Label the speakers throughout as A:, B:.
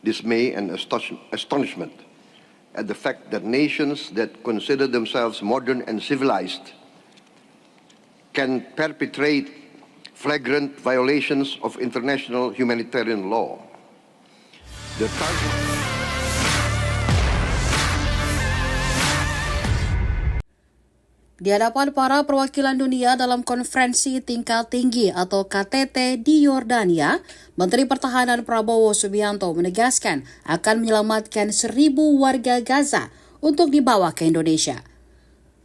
A: dismay and astonishment at the fact that nations that consider themselves modern and civilized can perpetrate flagrant violations of international humanitarian law. The target
B: Di hadapan para perwakilan dunia dalam konferensi tingkat tinggi atau KTT di Yordania, Menteri Pertahanan Prabowo Subianto menegaskan akan menyelamatkan 1.000 warga Gaza untuk dibawa ke Indonesia.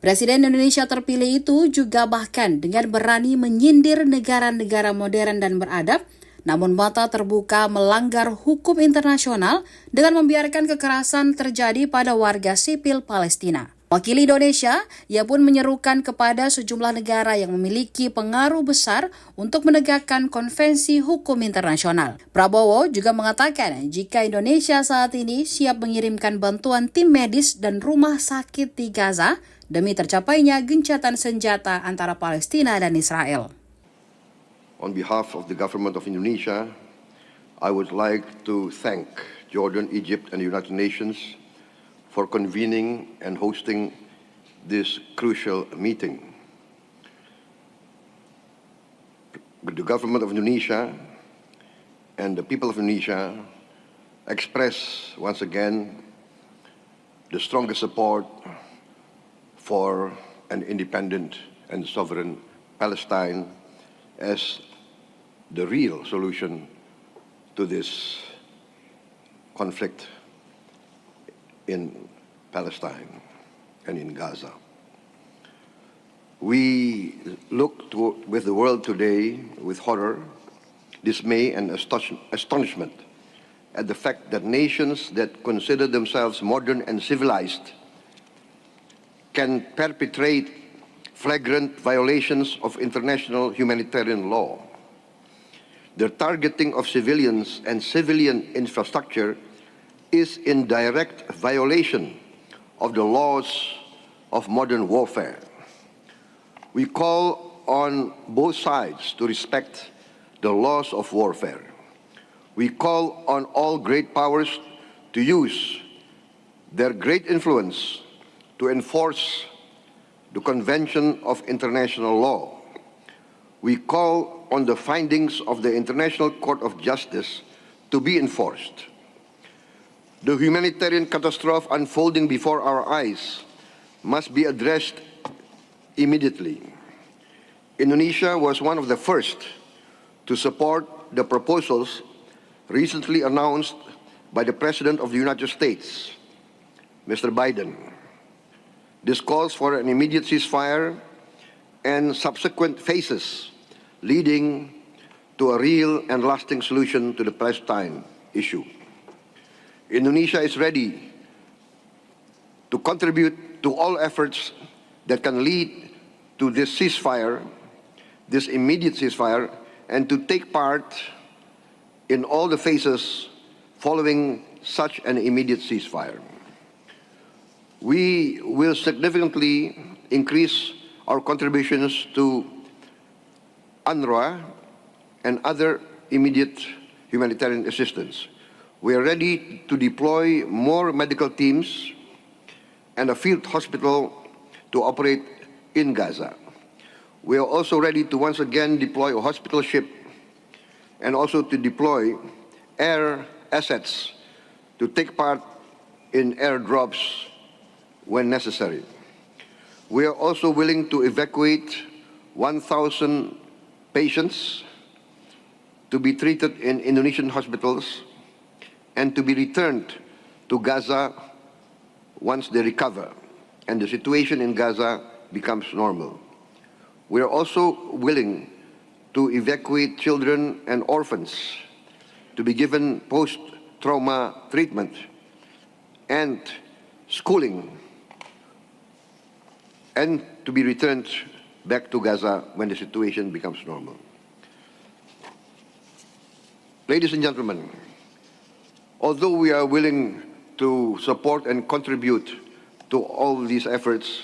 B: Presiden Indonesia terpilih itu juga bahkan dengan berani menyindir negara-negara modern dan beradab, namun mata terbuka melanggar hukum internasional dengan membiarkan kekerasan terjadi pada warga sipil Palestina. Wakil Indonesia, ia pun menyerukan kepada sejumlah negara yang memiliki pengaruh besar untuk menegakkan konvensi hukum internasional. Prabowo juga mengatakan jika Indonesia saat ini siap mengirimkan bantuan tim medis dan rumah sakit di Gaza demi tercapainya gencatan senjata antara Palestina dan Israel.
A: On behalf of the government of Indonesia, I would like to thank Jordan, Egypt, and the United Nations for convening and hosting this crucial meeting. The government of Indonesia and the people of Indonesia express once again the strongest support for an independent and sovereign Palestine as the real solution to this conflict in Palestine and in Gaza. We look with the world today with horror, dismay, and astonishment at the fact that nations that consider themselves modern and civilized can perpetrate flagrant violations of international humanitarian law. The targeting of civilians and civilian infrastructure is in direct violation of the laws of modern warfare. We call on both sides to respect the laws of warfare. We call on all great powers to use their great influence to enforce the Convention of International Law. We call on the findings of the International Court of Justice to be enforced. The humanitarian catastrophe unfolding before our eyes must be addressed immediately. Indonesia was one of the first to support the proposals recently announced by the President of the United States, Mr. Biden. This calls for an immediate ceasefire and subsequent phases leading to a real and lasting solution to the Palestine issue. Indonesia is ready to contribute to all efforts that can lead to this ceasefire, this immediate ceasefire, and to take part in all the phases following such an immediate ceasefire. We will significantly increase our contributions to UNRWA and other immediate humanitarian assistance. We are ready to deploy more medical teams and a field hospital to operate in Gaza. We are also ready to once again deploy a hospital ship and also to deploy air assets to take part in airdrops when necessary. We are also willing to evacuate 1,000 patients to be treated in Indonesian hospitals and to be returned to Gaza once they recover and the situation in Gaza becomes normal. We are also willing to evacuate children and orphans to be given post-trauma treatment and schooling and to be returned back to Gaza when the situation becomes normal. Ladies and gentlemen, although we are willing to support and contribute to all these efforts,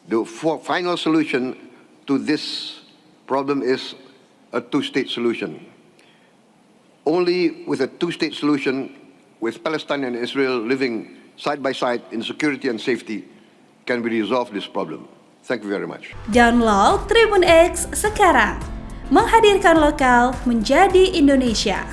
A: the final solution to this problem is a two-state solution. Only with a two-state solution with Palestine and Israel living side by side in security and safety, can we resolve this problem. Thank you very much.
C: Download Tribun X sekarang. Menghadirkan lokal menjadi Indonesia.